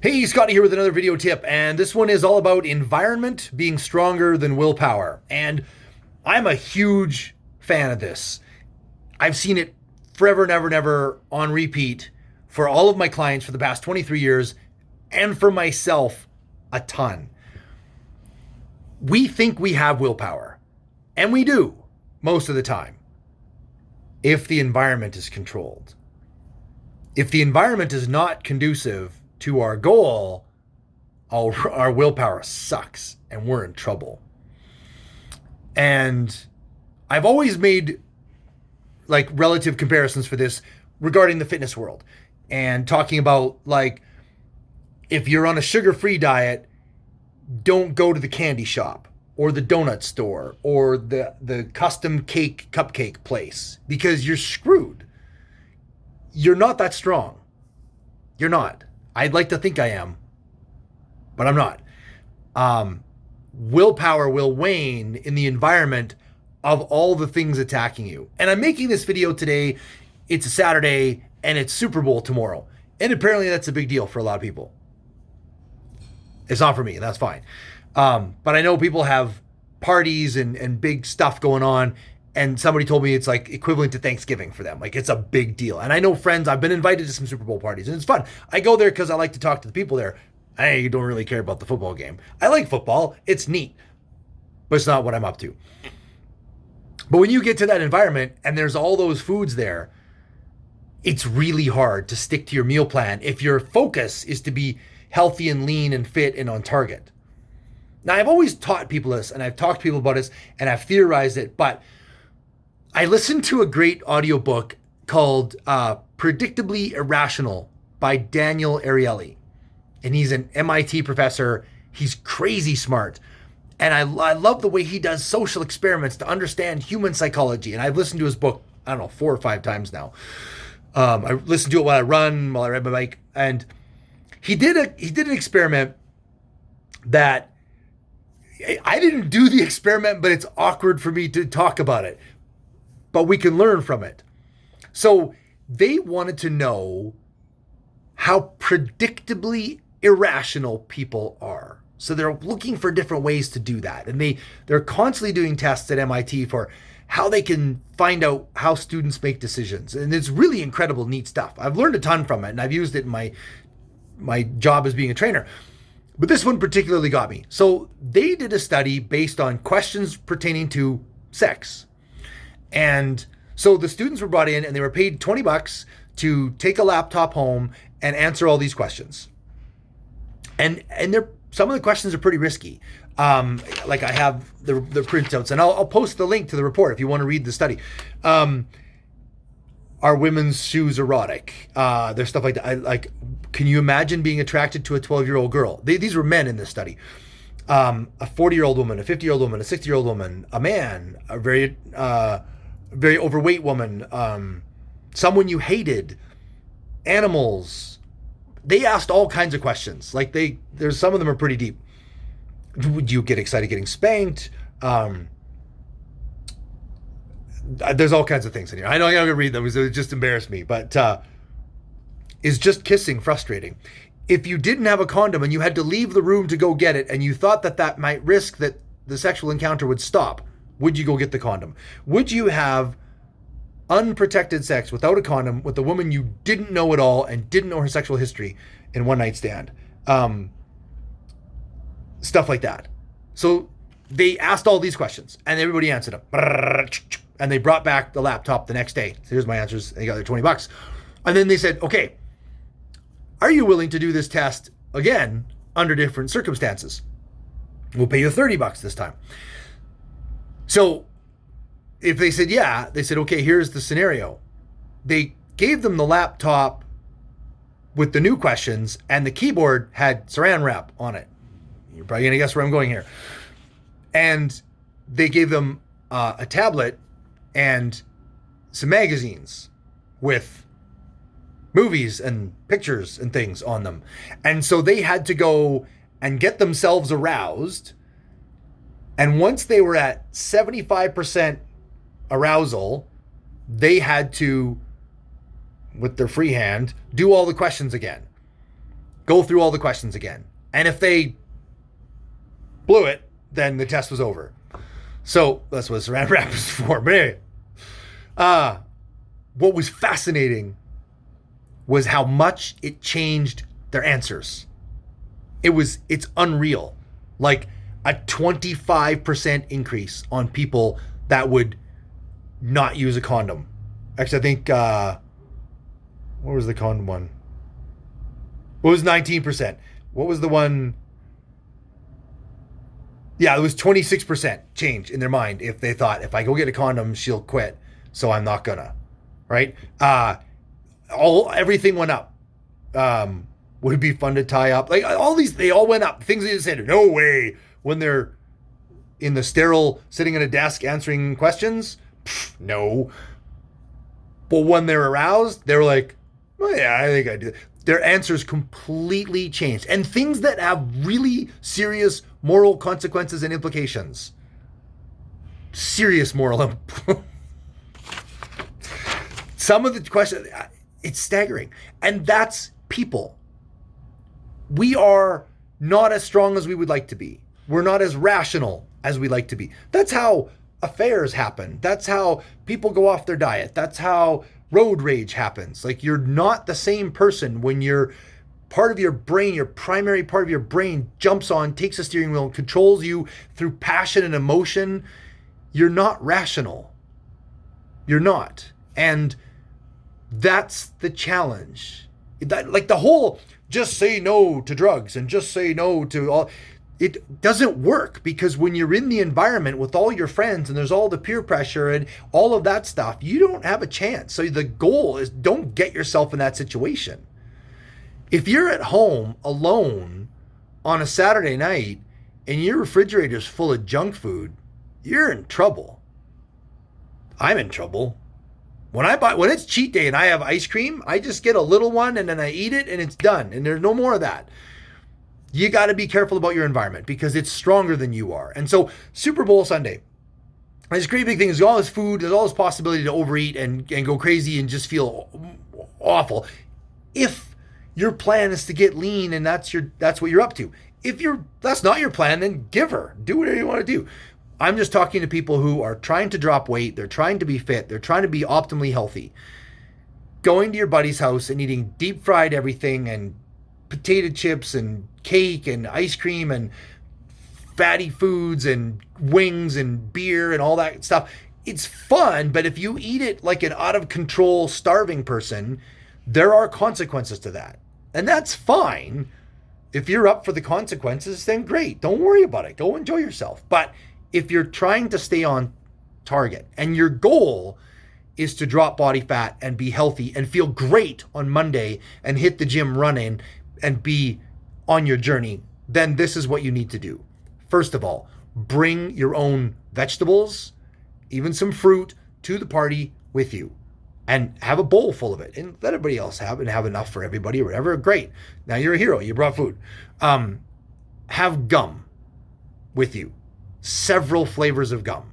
Hey, Scotty here with another video tip, and this one is all about environment being stronger than willpower. And I'm a huge fan of this. I've seen it forever and ever and ever on repeat for all of my clients for the past 23 years and for myself a ton. We think we have willpower, and we do most of the time, if the environment is controlled. If the environment is not conducive to our goal, our willpower sucks and we're in trouble. And I've always made like relative comparisons for this regarding the fitness world and talking about like if you're on a sugar-free diet, don't go to the candy shop or the donut store or the custom cake cupcake place because you're screwed. You're not that strong. You're not. I'd like to think I am, but I'm not. Willpower will wane in the environment of all the things attacking you. And I'm making this video today. It's a Saturday and it's Super Bowl tomorrow. And apparently that's a big deal for a lot of people. It's not for me, and that's fine. But I know people have parties and big stuff going on. And somebody told me it's like equivalent to Thanksgiving for them. Like it's a big deal. And I know friends, I've been invited to some Super Bowl parties and it's fun. I go there because I like to talk to the people there. I don't really care about the football game. I like football. It's neat, but it's not what I'm up to. But when you get to that environment and there's all those foods there, it's really hard to stick to your meal plan if your focus is to be healthy and lean and fit and on target. Now, I've always taught people this and I've talked to people about this and I've theorized it, but I listened to a great audiobook called Predictably Irrational by Daniel Ariely. And he's an MIT professor. He's crazy smart. And I love the way he does social experiments to understand human psychology. And I've listened to his book, I don't know, 4 or 5 times now. I listened to it while I run, while I ride my bike. And he did an experiment that I didn't do the experiment, but it's awkward for me to talk about it. But we can learn from it. So they wanted to know how predictably irrational people are. So they're looking for different ways to do that. And they're constantly doing tests at MIT for how they can find out how students make decisions. And it's really incredible, neat stuff. I've learned a ton from it and I've used it in my job as being a trainer. But this one particularly got me. So they did a study based on questions pertaining to sex. And so the students were brought in and they were paid $20 to take a laptop home and answer all these questions. And some of the questions are pretty risky. Like I have the printouts and I'll post the link to the report if you want to read the study. Are women's shoes erotic? There's stuff like that. Can you imagine being attracted to a 12-year-old girl? These were men in this study. A 40-year-old woman, a 50-year-old woman, a 60-year-old woman, a man, a very overweight woman, someone you hated, animals. They asked all kinds of questions. There's some of them are pretty deep. Would you get excited getting spanked? There's all kinds of things in here. I know I'm going to read them because it just embarrassed me, but is just kissing frustrating? If you didn't have a condom and you had to leave the room to go get it and you thought that might risk that the sexual encounter would stop, would you go get the condom? Would you have unprotected sex without a condom with a woman you didn't know at all and didn't know her sexual history in one night stand? Stuff like that. So they asked all these questions and everybody answered them. And they brought back the laptop the next day. So here's my answers. They got their $20. And then they said, okay, are you willing to do this test again under different circumstances? We'll pay you $30 this time. So if they said, yeah, they said, okay, here's the scenario. They gave them the laptop with the new questions and the keyboard had saran wrap on it. You're probably going to guess where I'm going here. And they gave them a tablet and some magazines with movies and pictures and things on them. And so they had to go and get themselves aroused. And once they were at 75% arousal, they had to, with their free hand, do all the questions again. go through all the questions again. And if they blew it, then the test was over. So that's what Saran Wrap is for. But anyway, what was fascinating was how much it changed their answers. It's unreal. Like a 25% increase on people that would not use a condom. Actually, I think, what was the condom one? It was 19%. What was the one? Yeah, it was 26% change in their mind if they thought, if I go get a condom, she'll quit, so I'm not gonna, right? Everything went up. Would it be fun to tie up? Like all these, they all went up. Things they just said, no way. When they're in the sterile, sitting at a desk answering questions, no. But when they're aroused, they're like, well, yeah, I think I do. Their answers completely changed. And things that have really serious moral consequences and implications. Serious moral Some of the questions, it's staggering. And that's people. We are not as strong as we would like to be. We're not as rational as we like to be. That's how affairs happen. That's how people go off their diet. That's how road rage happens. Like, you're not the same person when you're part of your brain, your primary part of your brain jumps on, takes a steering wheel, and controls you through passion and emotion. You're not rational. You're not. And that's the challenge. Like the whole just say no to drugs and just say no to all, it doesn't work, because when you're in the environment with all your friends and there's all the peer pressure and all of that stuff, you don't have a chance. So the goal is, don't get yourself in that situation. If you're at home alone on a Saturday night and your refrigerator's full of junk food, you're in trouble. I'm in trouble. When it's cheat day and I have ice cream, I just get a little one and then I eat it and it's done. And there's no more of that. You got to be careful about your environment because it's stronger than you are. And so Super Bowl Sunday, this great big thing is all this food, there's all this possibility to overeat and go crazy and just feel awful. If your plan is to get lean and that's what you're up to. If that's not your plan, then give her. Do whatever you want to do. I'm just talking to people who are trying to drop weight. They're trying to be fit. They're trying to be optimally healthy. Going to your buddy's house and eating deep fried everything and potato chips and cake and ice cream and fatty foods and wings and beer and all that stuff. It's fun, but if you eat it like an out of control starving person, there are consequences to that. And that's fine. If you're up for the consequences, then great. Don't worry about it. Go enjoy yourself. But if you're trying to stay on target and your goal is to drop body fat and be healthy and feel great on Monday and hit the gym running and be on your journey, then this is what you need to do. First of all, bring your own vegetables, even some fruit, to the party with you and have a bowl full of it and let everybody else have enough for everybody or whatever. Great. Now you're a hero. You brought food. Have gum with you. Several flavors of gum.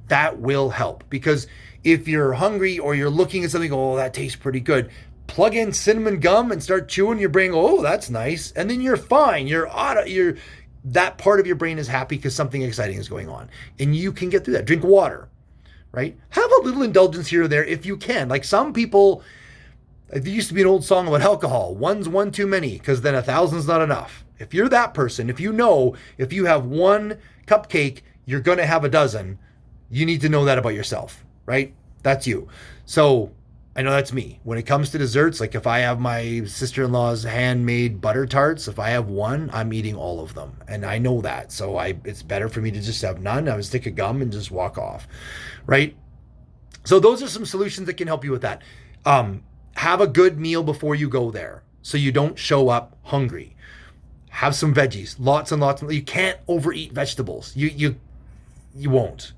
That will help, because if you're hungry or you're looking at something, oh, that tastes pretty good, plug in cinnamon gum and start chewing your brain. Oh, that's nice. And then you're fine. That part of your brain is happy because something exciting is going on and you can get through that. Drink water, right? Have a little indulgence here or there if you can. Like some people, there used to be an old song about alcohol. One's one too many, because then 1,000's not enough. If you're that person, if you have one cupcake, you're going to have a dozen. You need to know that about yourself, right? That's you. So I know that's me. When it comes to desserts, like if I have my sister-in-law's handmade butter tarts, if I have one, I'm eating all of them. And I know that. So it's better for me to just have none. I would stick a gum and just walk off, right? So those are some solutions that can help you with that. Have a good meal before you go there so you don't show up hungry. Have some veggies, lots and lots. You can't overeat vegetables. You won't,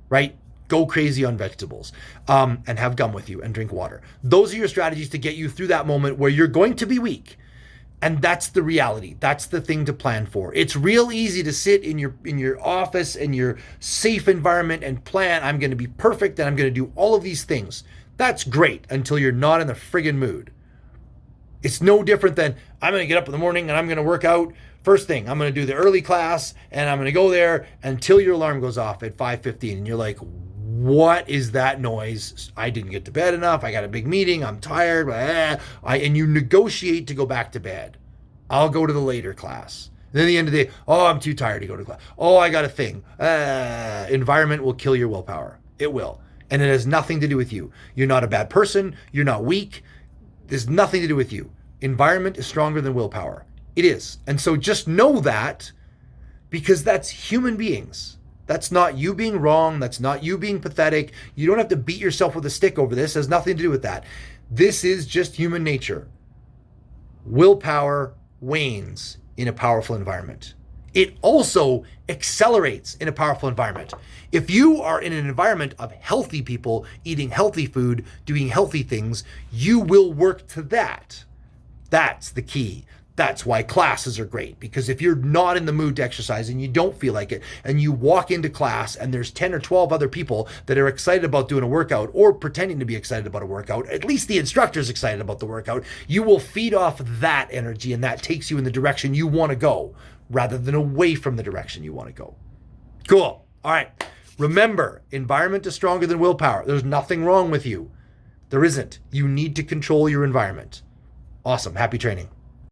right? Go crazy on vegetables, and have gum with you and drink water. Those are your strategies to get you through that moment where you're going to be weak. And that's the reality. That's the thing to plan for. It's real easy to sit in your office, in your safe environment and plan, I'm going to be perfect and I'm going to do all of these things. That's great until you're not in the friggin' mood. It's no different than I'm going to get up in the morning and I'm going to work out. First thing, I'm going to do the early class and I'm going to go there until your alarm goes off at 5:15. And you're like, what is that noise? I didn't get to bed enough. I got a big meeting. I'm tired. And you negotiate to go back to bed. I'll go to the later class. And then at the end of the day, oh, I'm too tired to go to class. Oh, I got a thing. Environment will kill your willpower. It will. And it has nothing to do with you. You're not a bad person. You're not weak. There's nothing to do with you. Environment is stronger than willpower. It is. And so just know that, because that's human beings. That's not you being wrong. That's not you being pathetic. You don't have to beat yourself with a stick over this. It has nothing to do with that. This is just human nature. Willpower wanes in a powerful environment. It also accelerates in a powerful environment. If you are in an environment of healthy people, eating healthy food, doing healthy things, you will work to that. That's the key. That's why classes are great, because if you're not in the mood to exercise and you don't feel like it, and you walk into class and there's 10 or 12 other people that are excited about doing a workout or pretending to be excited about a workout, at least the instructor's excited about the workout, you will feed off that energy, and that takes you in the direction you want to go rather than away from the direction you want to go. Cool. All right. Remember, environment is stronger than willpower. There's nothing wrong with you. There isn't. You need to control your environment. Awesome. Happy training.